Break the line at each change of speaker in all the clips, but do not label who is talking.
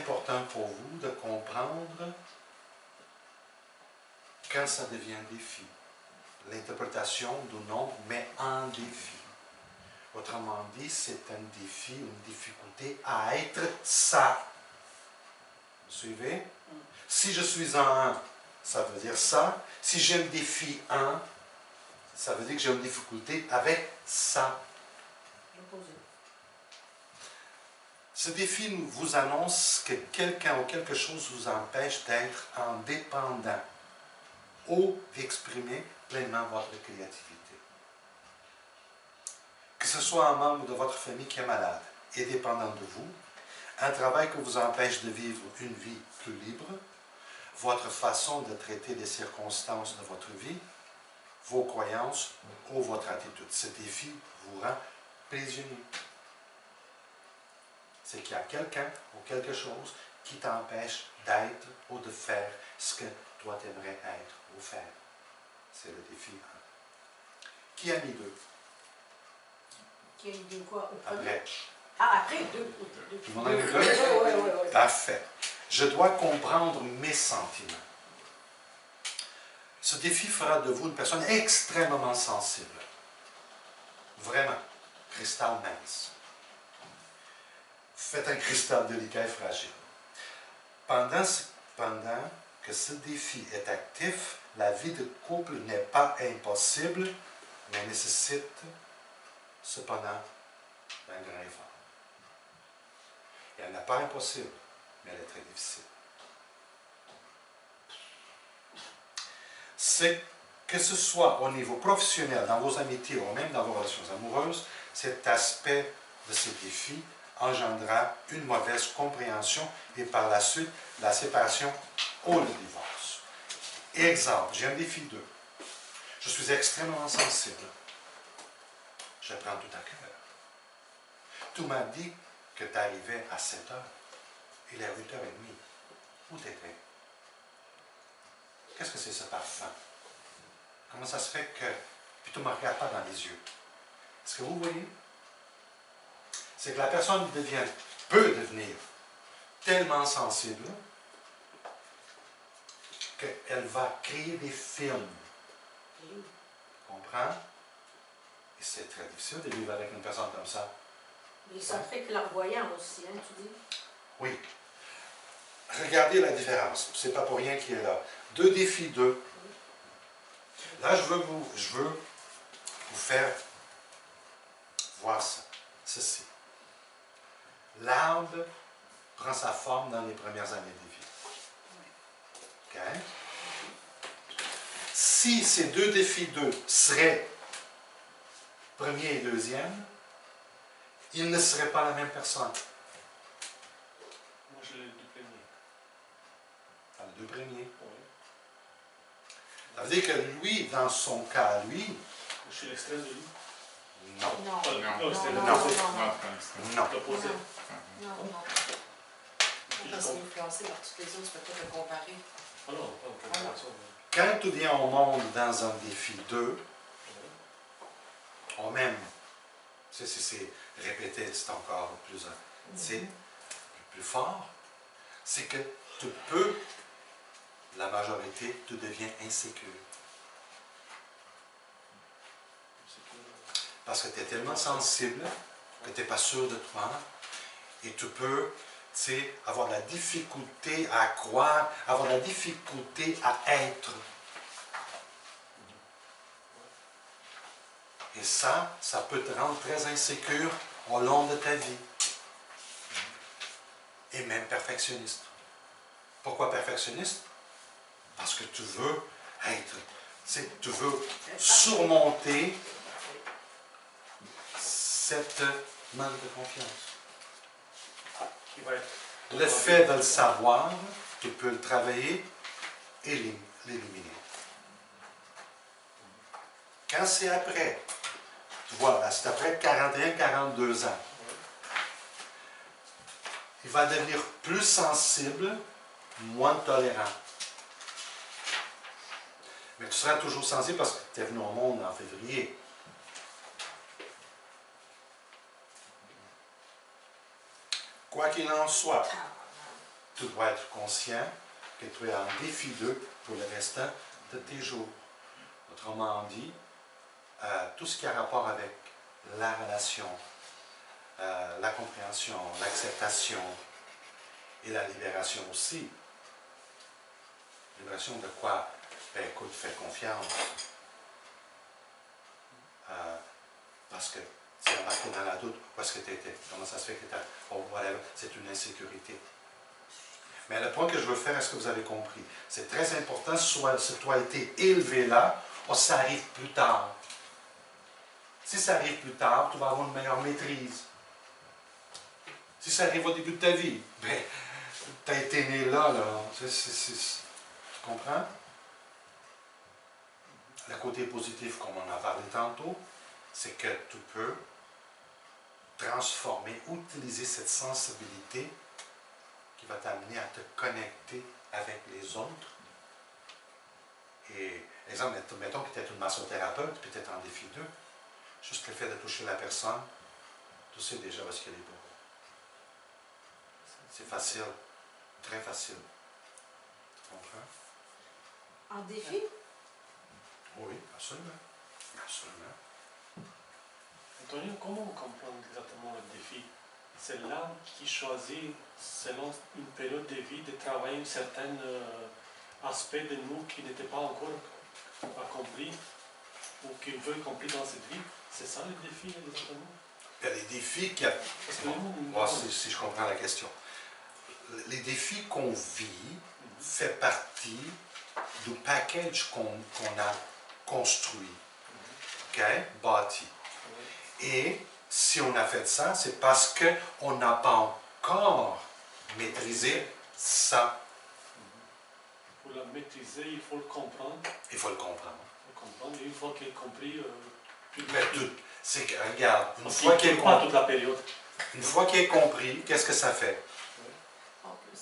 important pour vous de comprendre quand ça devient un défi. L'interprétation du nombre met en défi. Autrement dit, c'est un défi, une difficulté à être ça. Vous suivez? Si je suis en 1, ça veut dire ça. Si j'ai un défi 1, ça veut dire que j'ai une difficulté avec ça. Ce défi vous annonce que quelqu'un ou quelque chose vous empêche d'être indépendant ou d'exprimer pleinement votre créativité. Que ce soit un membre de votre famille qui est malade et dépendant de vous, un travail qui vous empêche de vivre une vie plus libre, votre façon de traiter les circonstances de votre vie, vos croyances ou votre attitude. Ce défi vous rend prisonnier. C'est qu'il y a quelqu'un ou quelque chose qui t'empêche d'être ou de faire ce que toi t'aimerais être ou faire. C'est le défi 1. Qui a mis 2?
Qui a mis 2 quoi au premier?
Après.
Ah, après 2.
Tout le monde a mis 2?
Oui.
Parfait. Je dois comprendre mes sentiments. Ce défi fera de vous une personne extrêmement sensible. Vraiment. Cristal mince. Faites un cristal délicat et fragile. Pendant que ce défi est actif, la vie de couple n'est pas impossible, mais nécessite cependant un grand effort. Et elle n'est pas impossible, mais elle est très difficile. C'est que ce soit au niveau professionnel, dans vos amitiés ou même dans vos relations amoureuses, cet aspect de ces défis engendra une mauvaise compréhension et par la suite la séparation ou le divorce. Exemple, j'ai un défi 2. Je suis extrêmement sensible. Je prends tout à cœur. Tu m'as dit que tu arrivais à 7 heures. Il est 8h30. Où t'étais? Qu'est-ce que c'est ce parfum? Comment ça se fait que... Puis tu ne me regardes pas dans les yeux. Est-ce que vous voyez? C'est que la personne peut devenir tellement sensible qu'elle va créer des films. Comprends? Et c'est très difficile de vivre avec une personne comme ça.
Mais ça fait clairvoyant aussi, hein, tu dis?
Oui. Regardez la différence. C'est pas pour rien qu'il est là. 2 défis 2. Là, je veux vous faire voir ça. Ceci. L'arbre prend sa forme dans les premières années de vie. OK? Si ces 2 défis 2 seraient premier et deuxième, ils ne seraient pas la même personne.
Moi, je l'ai les 2 premiers.
Ah, les 2 premiers.
Oui.
Ça veut dire que lui, dans son cas, lui...
Je suis l'extrême de lui.
Non.
Non.
C'était
non. Non.
l'opposé.
Non.
Parce qu'il est influencé par toutes les autres, tu ne peux pas te comparer.
Ah non, pas en comparaison.
Quand tu viens au monde dans un défi 2, ou même, c'est répété, c'est encore plus fort, c'est que tu peux, la majorité, tu deviens insécure. Parce que tu es tellement sensible que tu n'es pas sûr de toi et tu peux avoir la difficulté à croire, avoir la difficulté à être. Et ça peut te rendre très insécure au long de ta vie. Et même perfectionniste. Pourquoi perfectionniste? Parce que tu veux être, tu veux surmonter cette manque de confiance. Le fait de le savoir, tu peux le travailler et l'éliminer. Quand c'est après, tu vois, là, c'est après 41-42 ans, il va devenir plus sensible, moins tolérant. Mais tu seras toujours sensible parce que tu es venu au monde en février. Quoi qu'il en soit, tu dois être conscient que tu es en défi 2 pour le restant de tes jours. Autrement dit, tout ce qui a rapport avec la relation, la compréhension, l'acceptation et la libération aussi. Libération de quoi? Ben écoute, fais confiance. Parce que c'est embarqué dans la doute, où est-ce que tu étais? Comment ça se fait que tu as... Oh, whatever, c'est une insécurité. Mais le point que je veux faire, est-ce que vous avez compris? C'est très important, soit si tu as été élevé là, ou ça arrive plus tard. Si ça arrive plus tard, tu vas avoir une meilleure maîtrise. Si ça arrive au début de ta vie, ben, tu as été né là. Tu comprends? Le côté positif, comme on en a parlé tantôt, c'est que tu peux transformer, utiliser cette sensibilité qui va t'amener à te connecter avec les autres. Et, exemple, mettons que tu es une massothérapeute, puis tu es en défi 2, juste le fait de toucher la personne, tu sais déjà où est-ce qu'elle est pour. C'est facile, très facile. Tu comprends?
En défi?
Oui, absolument. Absolument.
Antonio, comment on comprend exactement le défi? C'est l'âme qui choisit, selon une période de vie, de travailler un certain aspect de nous qui n'était pas encore accompli ou qui veut accomplir dans cette vie. C'est ça le défi exactement?
Il y a des défis qui...
Parce que nous,
Moi, si je comprends la question. Les défis qu'on vit fait partie du package qu'on a construit, OK? Bâti. Et si on a fait ça, c'est parce qu'on n'a pas encore maîtrisé ça.
pour la maîtriser, il faut le comprendre.
Il faut le comprendre.
Et une fois qu'il est compris,
Mais tout, c'est que, regarde, une
parce
fois
qu'il
qu'il est
ne pas
compris,
toute la période.
une fois qu'il est compris, qu'est-ce que ça fait?
En plus.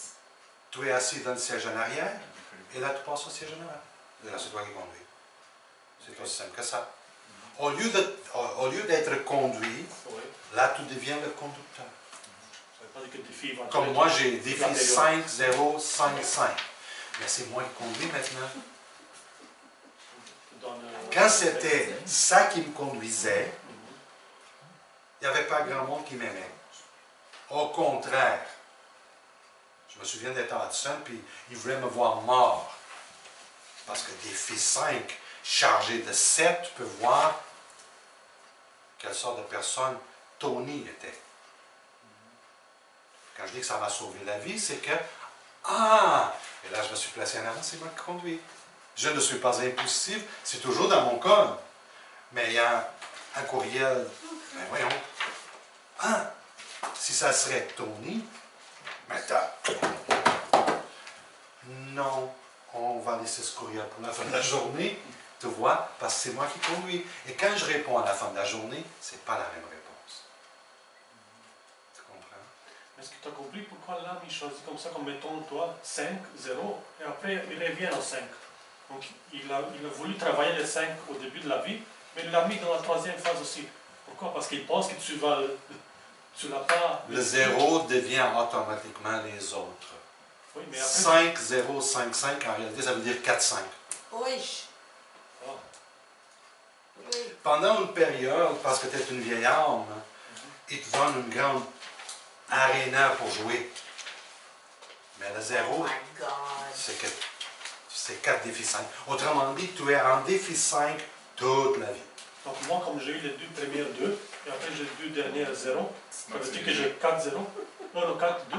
Tu es assis dans le siège en arrière, et là, tu passes au siège en arrière. Et là, c'est toi qui conduis. C'est aussi simple que ça. Au lieu d'être conduit,
Oui.
là, tu deviens le conducteur.
Ça ne veut pas dire que le défi va
Comme moi, j'ai
toute
défi
la période.
5, 0, 5, 5. Mais c'est moi qui conduis maintenant. Quand c'était ça qui me conduisait, il n'y avait pas grand monde qui m'aimait. Au contraire, je me souviens d'être à Hudson, puis ils voulaient me voir mort. Parce que défi 5, chargé de 7, tu peux voir quelle sorte de personne Tony était. Quand je dis que ça m'a sauvé la vie, c'est que, et là je me suis placé en avant, c'est moi qui conduis. Je ne suis pas impulsif, c'est toujours dans mon code. Mais il y a un courriel, ben voyons, si ça serait Tony, non, on va laisser ce courriel pour la fin de la journée, tu vois, parce que c'est moi qui conduis. Et quand je réponds à la fin de la journée, c'est pas la même réponse. Tu comprends?
Est-ce que tu as compris pourquoi l'âme il choisit comme ça, comme mettons toi, 5, 0, et après il revient au 5. Donc il a voulu travailler le 5 au début de la vie, mais il l'a mis dans la troisième phase aussi. Pourquoi? Parce qu'il pense que tu l'as pas...
Le 0 devient automatiquement les autres.
Oui, mais après...
5, 0, 5, 5, en réalité, ça veut dire 4, 5.
Oui.
Ah.
Oui.
Pendant une période, parce que tu es une vieille âme, ils te donnent une grande aréna pour jouer. Mais le 0,
Oh my God.
c'est 4 défis 5. Autrement dit, tu es en défi 5 toute la vie.
Donc moi, comme j'ai eu les deux premières 2, et après j'ai les deux dernières 0, ça veut dire que j'ai 4, 0. Non, 4, 2.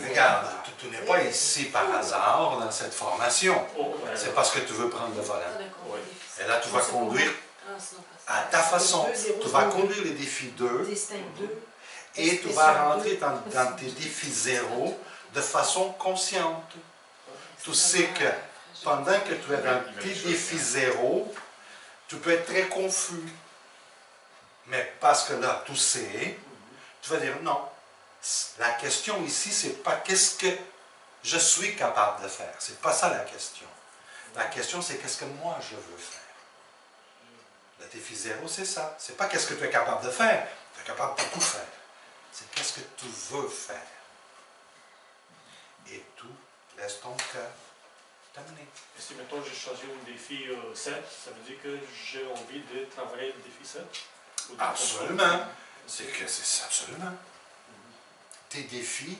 Regarde, tu n'es pas ici par hasard dans cette formation.
Oh, ouais.
C'est parce que tu veux prendre le volant.
Ouais.
Et là, tu vas conduire à ta façon. Tu vas conduire les défis 2
Distinct 2.
et tu vas rentrer dans tes défis 0 de façon consciente. Tu sais que pendant que tu es dans tes défis 0, tu peux être très confus. Mais parce que là, tu sais, tu vas dire non. La question ici, c'est pas qu'est-ce que je suis capable de faire. C'est pas ça la question. La question, c'est qu'est-ce que moi je veux faire. Le défi 0, c'est ça. C'est pas qu'est-ce que tu es capable de faire. Tu es capable de tout faire. C'est qu'est-ce que tu veux faire. et tout laisse ton cœur t'amener.
Et si maintenant j'ai choisi un défi 7, ça veut dire que j'ai envie de travailler le défi 7?
Absolument. C'est absolument. Tes défis,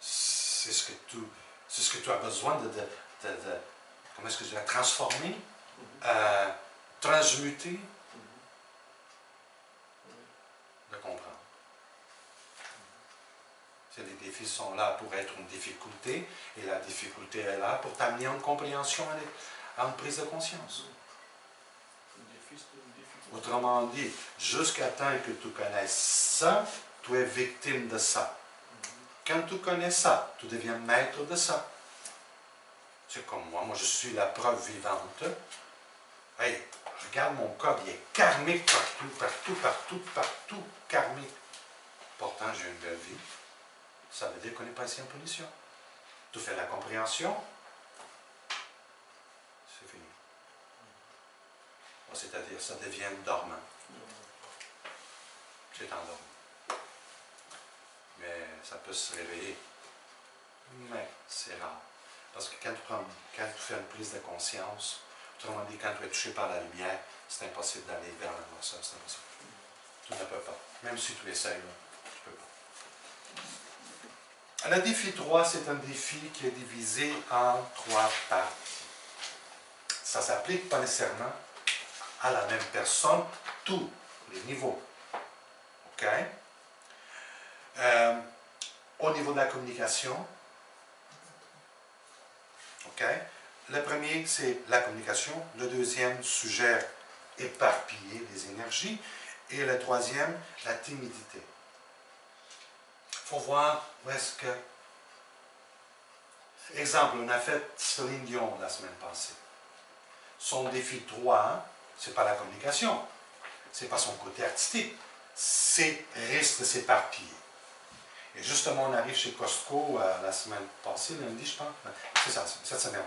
c'est ce que tu as besoin de comment est-ce que je vais transformer, transmuter, de comprendre. Les défis sont là pour être une difficulté, et la difficulté est là pour t'amener en compréhension, en prise de conscience. Autrement dit, jusqu'à temps que tu connaisses ça, tu es victime de ça. Quand tu connais ça, tu deviens maître de ça. C'est comme moi je suis la preuve vivante. Hey, regarde mon corps, il est karmique partout, karmique. Pourtant, j'ai une belle vie. Ça veut dire qu'on n'est pas ici en punition. Tu fais la compréhension, c'est fini. C'est-à-dire, ça devient dormant. C'est endormi. Mais ça peut se réveiller. Mais c'est rare. Parce que quand tu fais une prise de conscience, autrement dit, quand tu es touché par la lumière, c'est impossible d'aller vers la noirceur. C'est impossible. Tu ne peux pas. Même si tu essayes, tu ne peux pas. Le défi 3, c'est un défi qui est divisé en 3 parties. Ça ne s'applique pas nécessairement à la même personne, tous les niveaux. OK? Au niveau de la communication, OK? Le premier, c'est la communication. Le deuxième suggère éparpiller les énergies. Et le troisième, la timidité. Il faut voir où est-ce que... Exemple, on a fait Céline Dion la semaine passée. Son défi 3, ce n'est pas la communication. Ce n'est pas son côté artistique. C'est risque de s'éparpiller. Et justement, on arrive chez Costco la semaine passée, lundi, je pense. C'est ça, cette semaine.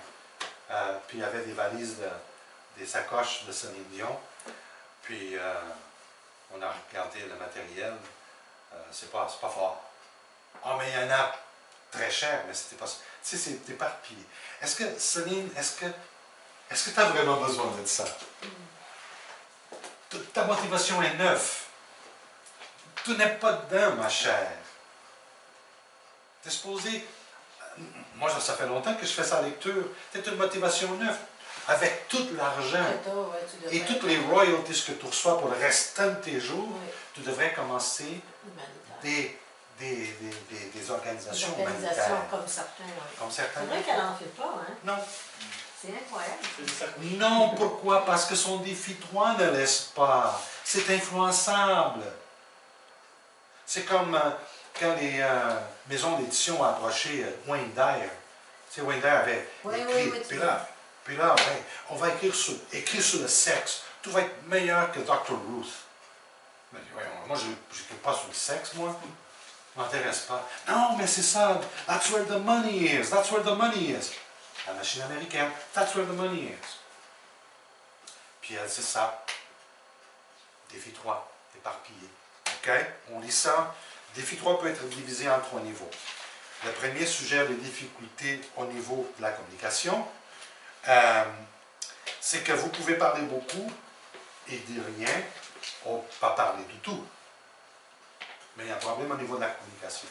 Puis il y avait des valises, des sacoches de Céline Dion. Puis on a regardé le matériel. C'est pas fort. Ah, mais il y en a très cher, mais c'était pas... Tu sais, c'est éparpillé. Est-ce que, Céline, est-ce que tu as vraiment besoin de ça? Ta motivation est neuve. Tu n'es pas dedans, ma chère. Tu es supposé... Moi, ça fait longtemps que je fais sa lecture. C'est une motivation neuve. Avec tout l'argent et toutes les royalties que tu reçois pour le restant de tes jours, tu devrais commencer des organisations humanitaires.
Comme certains.
Comme certains.
C'est vrai qu'elle n'en fait pas, hein?
Non.
C'est incroyable.
Non, pourquoi? Parce que son défi 3 ne laisse pas. C'est influençable. C'est comme quand les maisons d'édition ont approché Wayne Dyer. Tu sais, Wayne Dyer avait écrit, puis là, ouais, on va écrire sur le sexe. Tout va être meilleur que Dr. Ruth. Mais, ouais, moi, je n'écris pas sur le sexe, moi. Ça ne m'intéresse pas. Non, mais c'est ça. That's where the money is. That's where the money is. La machine américaine. That's where the money is. Puis elle, c'est ça. Défi 3, éparpillé. OK? On lit ça. Défi 3 peut être divisé en 3 niveaux. Le premier suggère les difficultés au niveau de la communication. C'est que vous pouvez parler beaucoup et dire rien, ou pas parler du tout. Mais il y a un problème au niveau de la communication.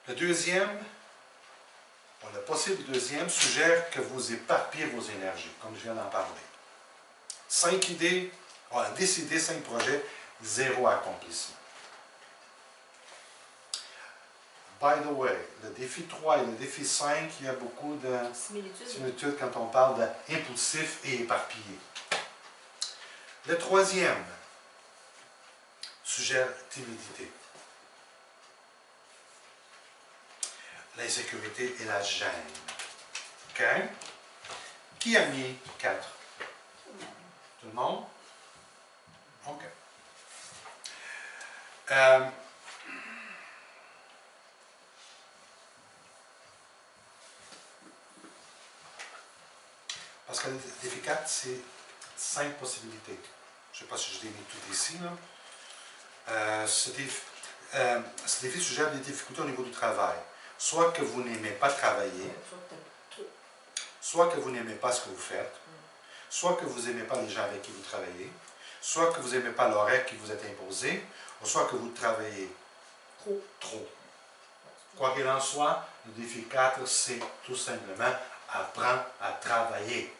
Le deuxième, le possible deuxième, suggère que vous éparpillez vos énergies, comme je viens d'en parler. 5 idées, 10 idées, 5 projets, 0 accomplissement. By the way, le défi 3 et le défi 5, il y a beaucoup de similitudes quand on parle d'impulsif et éparpillé. Le troisième suggère timidité, l'insécurité et la gêne. OK? Qui a mis 4? Tout le monde? OK. Parce que le défi 4, c'est 5 possibilités. Je ne sais pas si je les ai mis toutes ici. Là. ce défi suggère des difficultés au niveau du travail. Soit que vous n'aimez pas travailler, soit que vous n'aimez pas ce que vous faites, soit que vous n'aimez pas les gens avec qui vous travaillez, soit que vous n'aimez pas l'horaire qui vous est imposé, ou soit que vous travaillez trop. Quoi qu'il en soit, le défi 4, c'est tout simplement apprendre à travailler.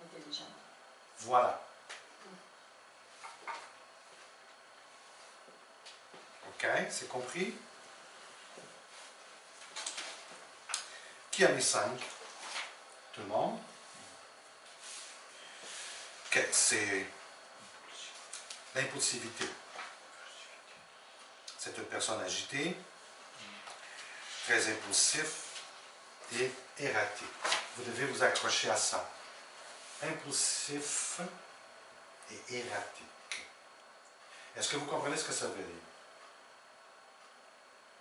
Intelligent.
Voilà. OK, c'est compris? Qui a mis 5? Tout le monde? OK, c'est l'impulsivité. C'est une personne agitée, très impulsif et erratique. Vous devez vous accrocher à ça. Impulsif et erratique. Est-ce que vous comprenez ce que ça veut dire?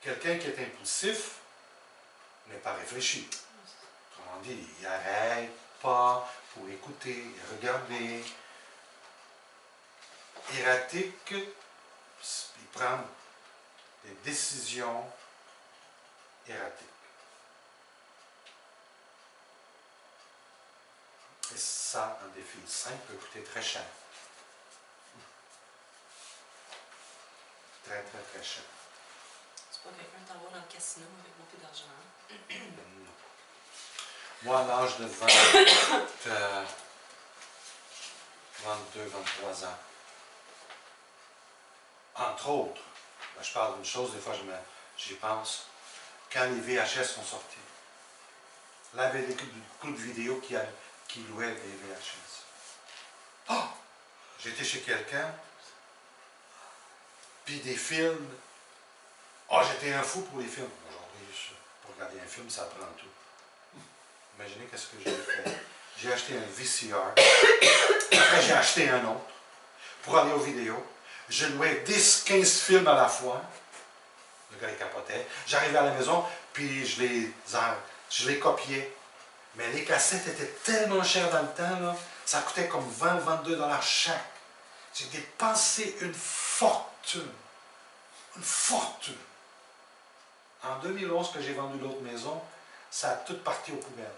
Quelqu'un qui est impulsif n'est pas réfléchi. Autrement dit, il n'arrête pas pour écouter, regarder. Erratique, il prend des décisions erratiques. Et ça, un défi 5 peut coûter très cher. Très, très, très cher.
C'est pas quelqu'un qui t'en va dans le casino avec beaucoup d'argent.
Non. Moi, à l'âge de 22, 23 ans, entre autres, ben, je parle d'une chose, des fois j'y pense, quand les VHS sont sortis, là, il y avait des coups de vidéo qui louaient des VHS. Oh! J'étais chez quelqu'un, puis des films. Oh, j'étais un fou pour les films. Aujourd'hui, pour regarder un film, ça prend tout. Imaginez qu'est-ce que j'ai fait. J'ai acheté un VCR. Après, j'ai acheté un autre pour aller aux vidéos. Je louais 10, 15 films à la fois. Le gars, il capotait. J'arrivais à la maison, puis je les copiais. Mais les cassettes étaient tellement chères dans le temps, là, ça coûtait comme 20 ou 22 $ chaque. J'ai dépensé une fortune. Une fortune. En 2011, que j'ai vendu l'autre maison, ça a tout parti aux poubelles.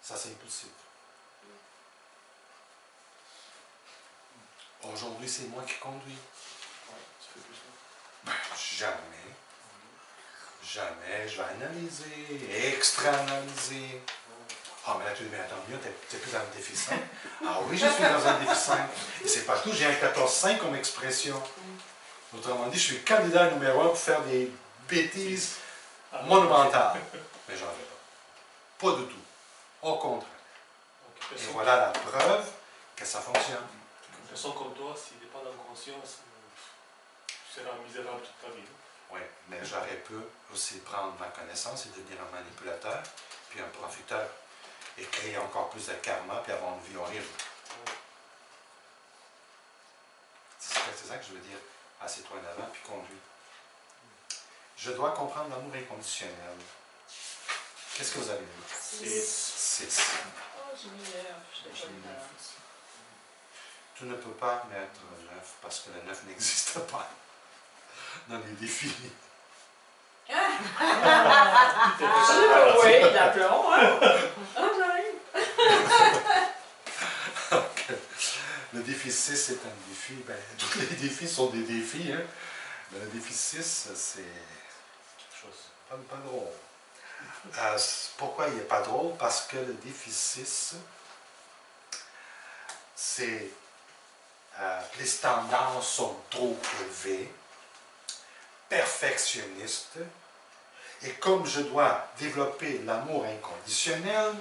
Ça, c'est impulsif. Aujourd'hui, c'est moi qui conduis. Ben, jamais. Jamais. Je vais analyser, extra-analyser. Ah, mais là, tu dis, mais attends mieux, tu n'es plus dans le défi 5. Ah oui, je suis dans un défi 5. Et c'est partout, j'ai un 14-5 comme expression. Autrement dit, je suis candidat numéro 1 pour faire des bêtises monumentales. Mais j'en veux pas. Pas du tout. Au contraire. Et voilà la preuve que ça fonctionne.
Une personne comme toi, s'il n'est pas dans la conscience, tu seras misérable toute ta vie.
Oui, mais j'aurais pu aussi prendre ma connaissance et devenir un manipulateur, puis un profiteur, et créer encore plus de karma, puis avoir une vie horrible. C'est ça que je veux dire. Assieds-toi en avant, puis conduis. Je dois comprendre l'amour inconditionnel. Qu'est-ce que vous avez dit? 6.
Oh, j'ai mis 9. Je mis 9.
Tu ne peux pas mettre 9 parce que le 9 n'existe pas dans les défis.
Oui, d'aplomb, hein? Ah,
Okay. Le défi 6, c'est un défi. Ben, tous les défis sont des défis, hein? Mais le défi 6, c'est quelque chose pas drôle. Pourquoi il n'est pas drôle? Parce que le défi 6, c'est les standards sont trop élevés, perfectionnistes, et comme je dois développer l'amour inconditionnel,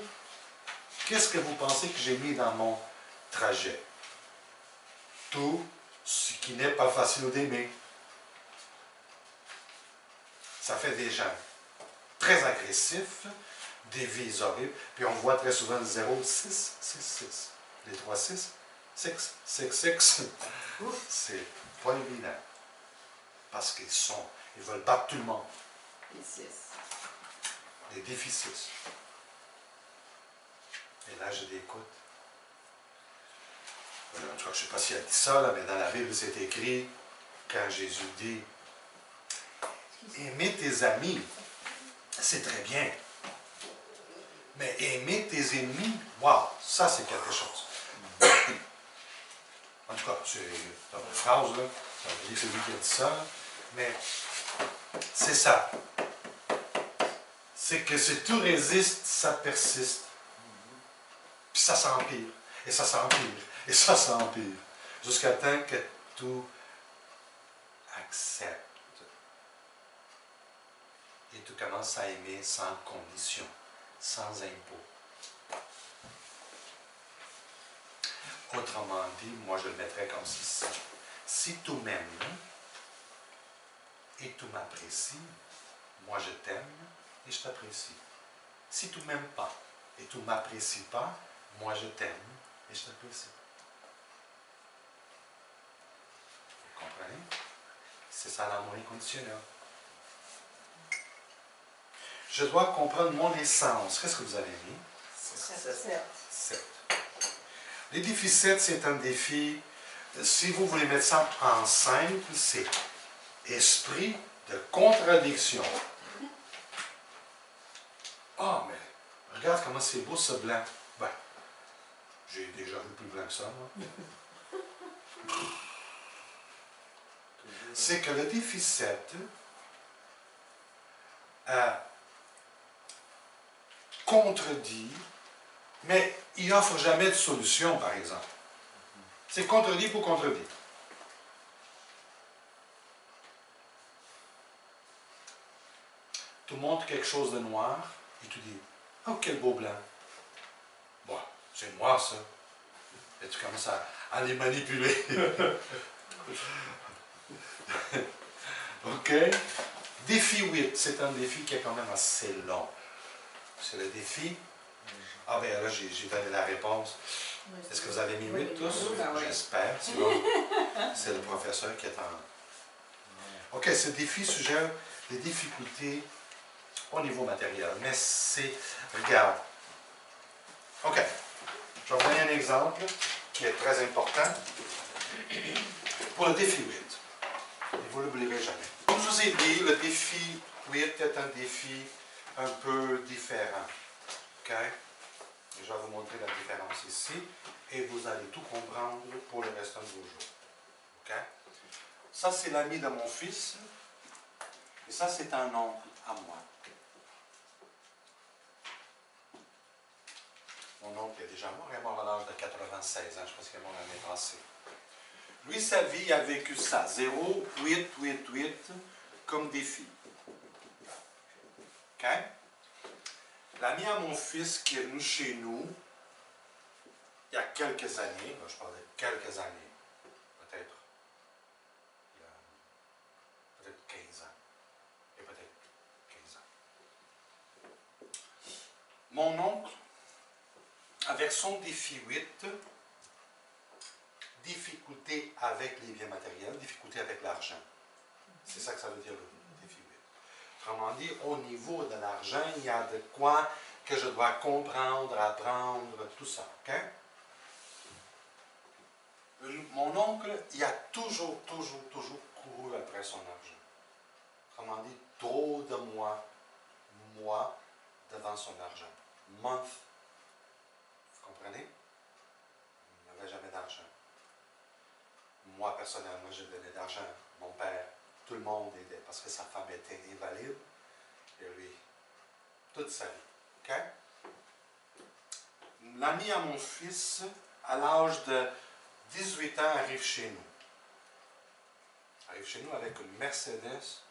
qu'est-ce que vous pensez que j'ai mis dans mon trajet? Tout ce qui n'est pas facile d'aimer. Ça fait des gens très agressifs, des vies horribles, puis on voit très souvent le 0, 6, 6, 6. Les 3, 6, 6, 6, 6. C'est pas évident. Parce ils veulent battre tout le monde.
Les 6.
Les défis 6. Et là, je l'écoute. En tout cas, je ne sais pas si elle dit ça, là, mais dans la Bible, c'est écrit, quand Jésus dit « Aimer tes amis, c'est très bien. Mais aimer tes ennemis, wow, ça c'est quelque chose. » En tout cas, c'est dans une phrase, là, ça veut dire que c'est lui qui a dit ça, mais c'est ça. C'est que si tout résiste, ça persiste. Puis ça s'empire, et ça s'empire, et ça s'empire, jusqu'à temps que tout accepte. Et tu commences à aimer sans condition, sans impôt. Autrement dit, moi je le mettrais comme ceci. Si tu m'aimes et tu m'apprécies, moi je t'aime et je t'apprécie. Si tu ne m'aimes pas et tu ne m'apprécies pas, moi je t'aime et je t'apprécie. Vous comprenez? C'est ça l'amour inconditionnel. Je dois comprendre mon essence. Qu'est-ce que vous avez mis? 7. Le défi 7, c'est un défi, si vous voulez mettre ça en simple, c'est esprit de contradiction. Ah, mais regarde comment c'est beau ce blanc. Ben, j'ai déjà vu plus blanc que ça, moi. C'est que le défi 7 contredit, mais il n'offre jamais de solution, par exemple. C'est contredit pour contredire. Tu montres quelque chose de noir et tu dis « Oh, quel beau blanc! » Bon, c'est noir, ça. Et tu commences à les manipuler. OK? Défi 8, c'est un défi qui est quand même assez long. C'est le défi. Ah, bien là, j'ai donné la réponse. Est-ce que vous avez mis 8 tous? J'espère. Sinon, c'est le professeur qui est en. OK, ce défi suggère des difficultés au niveau matériel. Mais c'est. Regarde. OK. Je vais vous donner un exemple qui est très important pour le défi 8. Et vous ne l'oublierez jamais. Comme je vous ai dit, le défi 8 est un défi un peu différent. OK? Et je vais vous montrer la différence ici et vous allez tout comprendre pour le restant de vos jours. OK? Ça, c'est l'ami de mon fils. Et ça, c'est un oncle à moi. Mon oncle est déjà mort. Il est mort à l'âge de 96 ans. Je pense qu'il est mort l'année passée. Lui, sa vie, il a vécu ça. 0, 8, 8, 8, comme défi. OK? L'ami à mon fils qui est venu chez nous, il y a quelques années, là, je parle de quelques années, peut-être, il y a peut-être 15 ans, et peut-être 15 ans. Mon oncle, avec son défi 8, difficulté avec les biens matériels, difficulté avec l'argent. C'est ça que ça veut dire le défi 8. Autrement dit, au niveau de l'argent, il y a de quoi que je dois comprendre, apprendre, tout ça. OK? Mon oncle, il a toujours couru après son argent. Autrement dit, trop de moi devant son argent. Month. Vous comprenez? Il n'avait jamais d'argent. Moi, personnellement, je donnais d'argent. Mon père, tout le monde aidait parce que sa femme était invalide. Et lui, toute sa vie. OK? L'ami à mon fils, à l'âge de 18 ans, arrive chez nous. Arrive chez nous avec une Mercedes,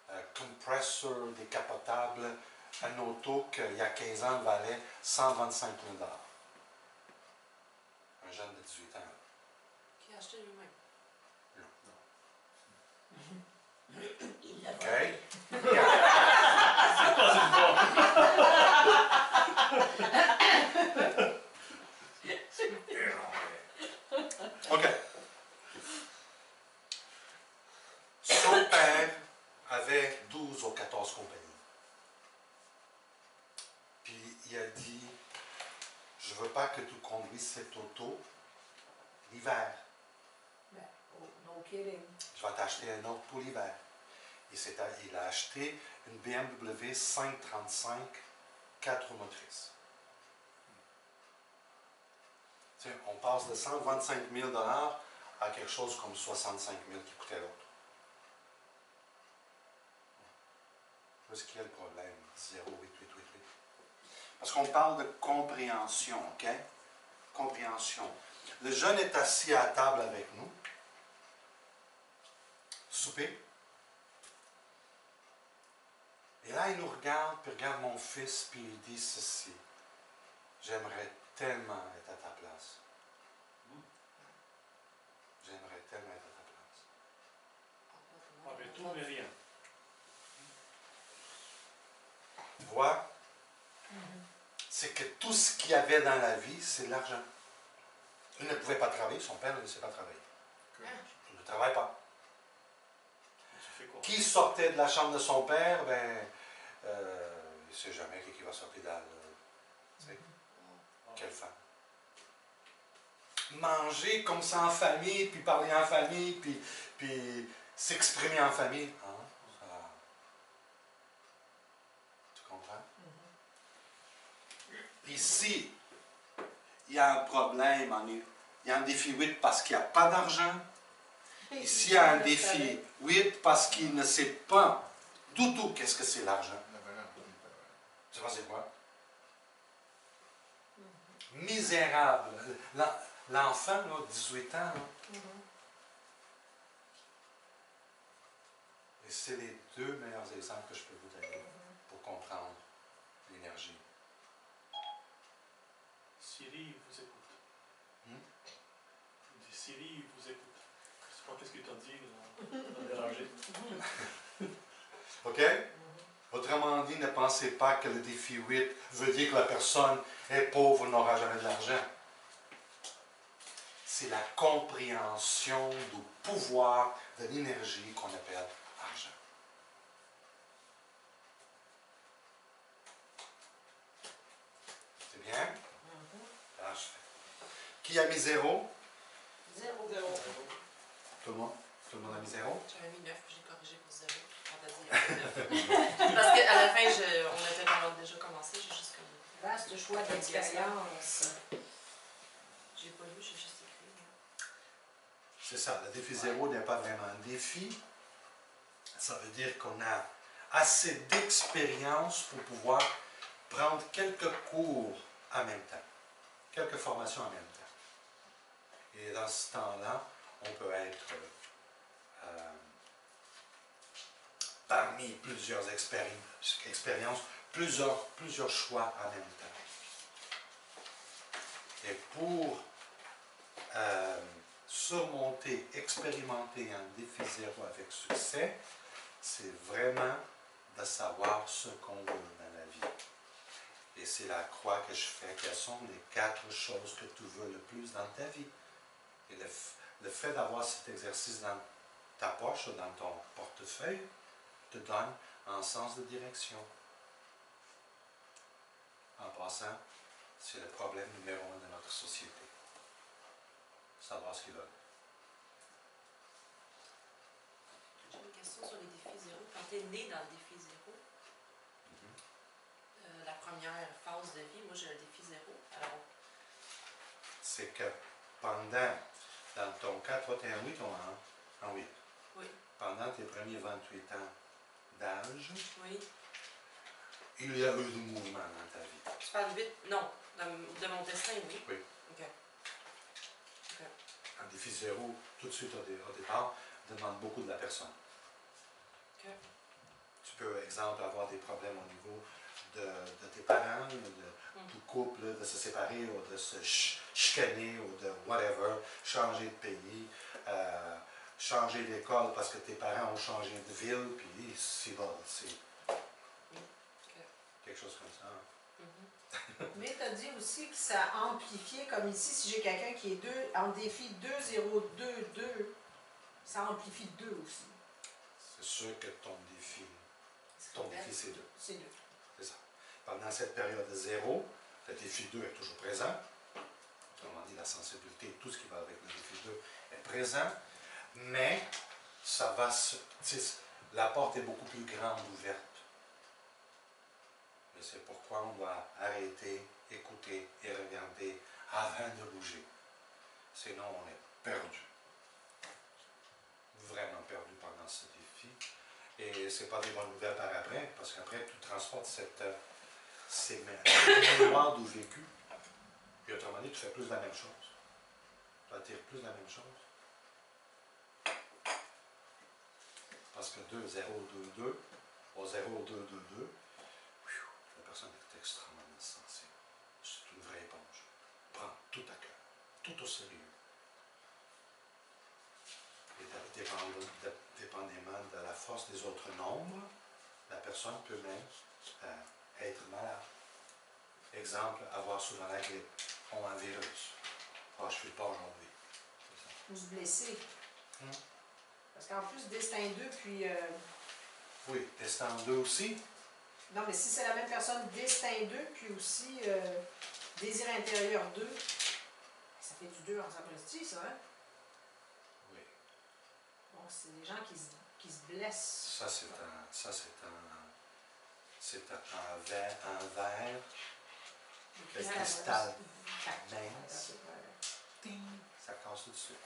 un compressor décapotable, un auto qu'il y a 15 ans valait 125 000 $. Un jeune de 18 ans.
Qui a acheté lui-même.
Il l'a
OK?
C'est pas une bonne.
OK. Son père avait 12 ou 14 compagnies. Puis il a dit, je ne veux pas que tu conduises cette auto l'hiver.
Ben, oh, no kidding.
Je vais t'acheter un autre pour l'hiver. Il a acheté une BMW 535 4 roues motrices. Tu sais, on passe de 125 000 $ à quelque chose comme 65 000 qui coûtait l'autre. Où est-ce qu'il y a le problème? 0,8888. Parce qu'on parle de compréhension, OK? Compréhension. Le jeune est assis à table avec nous. Souper. Et là, il nous regarde, puis regarde mon fils, puis il dit ceci. J'aimerais tellement être à ta place. J'aimerais tellement être à ta place.
Avec tout, mais rien.
Tu vois? C'est que tout ce qu'il y avait dans la vie, c'est de l'argent. Il ne pouvait pas travailler, son père ne le laissait pas travailler. Il ne travaille pas.
Tu fais quoi?
Qui sortait de la chambre de son père? Ben, il ne sait jamais qui va sortir de la... Tu sais, quelle femme. Manger comme ça en famille, puis parler en famille, puis s'exprimer en famille. Hein? Ça... Tu comprends? Ici, il y a un problème, il y a un défi 8 parce qu'il n'y a pas d'argent. Ici, il y a un défi 8 parce qu'il ne sait pas du tout qu'est-ce que c'est l'argent. Tu sais pas c'est quoi? Misérable. L'enfant, 18 ans, là, et c'est les deux meilleurs exemples que je peux vous donner pour comprendre l'énergie.
Siri vous écoute.
Hmm?
Il dit Siri vous écoute. Je ne sais pas qu'est-ce qu'il t'a dit, on a dérangé.
OK? Autrement dit, ne pensez pas que le défi 8 veut dire que la personne est pauvre ou n'aura jamais de l'argent. C'est la compréhension du pouvoir de l'énergie qu'on appelle argent. C'est bien? Parfait. Qui a mis 0?
0.
Tout le monde? Tout le monde a mis 0?
J'avais mis 9, j'ai corrigé pour 0. On t'a dit 9. Parce qu'à la fin, on avait déjà commencé, j'ai juste comme...
Vaste choix d'expérience.
J'ai pas lu, j'ai juste écrit.
C'est ça, le défi 0 n'est pas vraiment un défi. Ça veut dire qu'on a assez d'expérience pour pouvoir prendre quelques cours en même temps, quelques formations en même temps. Et dans ce temps-là, on peut être parmi plusieurs expériences, plusieurs choix en même temps. Et pour surmonter, expérimenter un défi 0 avec succès, c'est vraiment de savoir ce qu'on veut dans la vie. Et c'est la croix que je fais. Quelles sont les 4 choses que tu veux le plus dans ta vie? Et le fait d'avoir cet exercice dans ta poche ou dans ton portefeuille te donne un sens de direction. En passant, c'est le problème numéro 1 de notre société. Savoir ce qu'ils veulent.
J'ai une question sur les défis 0. Quand tu es né dans le défi 0, la première phase de vie, moi j'ai un défi 0. Alors,
c'est que pendant, dans ton cas, toi tu es en 8 ou en 8?
oui.
Pendant tes premiers 28 ans d'âge,
Oui.
il y a eu du mouvement dans ta vie.
Tu parles de 8? Non. De mon destin, oui.
Oui.
OK.
Un défi 0, tout de suite au départ, demande beaucoup de la personne.
OK.
Tu peux, exemple, avoir des problèmes au niveau de tes parents, du couple, de se séparer ou de se chicaner ou de whatever, changer de pays, changer d'école parce que tes parents ont changé de ville, puis c'est quelque chose comme ça.
Mais tu as dit aussi que ça a amplifié, comme ici, si j'ai quelqu'un qui est en défi 2, 0, 2, 2, ça amplifie 2 aussi.
C'est sûr que ton défi c'est 2.
C'est 2.
C'est ça. Pendant cette période de 0, le défi 2 est toujours présent. Autrement dit, la sensibilité, tout ce qui va avec le défi 2 est présent, mais ça va se... La porte est beaucoup plus grande ouverte. Et c'est pourquoi on doit arrêter, écouter et regarder avant de bouger. Sinon, on est perdu. Vraiment perdu pendant ce défi. Et ce n'est pas des bonnes nouvelles par après, parce qu'après, tu transportes ces mémoires du vécu. Et autrement dit, tu fais plus la même chose. Tu attires plus la même chose. Parce que 2, 0, 2, 2, au 0, 2, 2, 2, la personne est extrêmement sensible. C'est une vraie éponge. Prends tout à cœur, tout au sérieux. Et dépendamment de la force des autres nombres, la personne peut même être malade. Exemple, avoir souvent la grippe, ou un virus. Ah, je ne suis pas aujourd'hui.
Ou se blesser. Parce qu'en plus, destin 2, puis...
Oui, destin 2 aussi.
Non, mais si c'est la même personne, destin 2, puis aussi désir intérieur 2, ça fait du 2 en sapristi, ça, hein?
Oui.
Donc, c'est des gens qui se blessent.
Ça, c'est un verre de cristal mince. Ding! Ça casse tout de suite.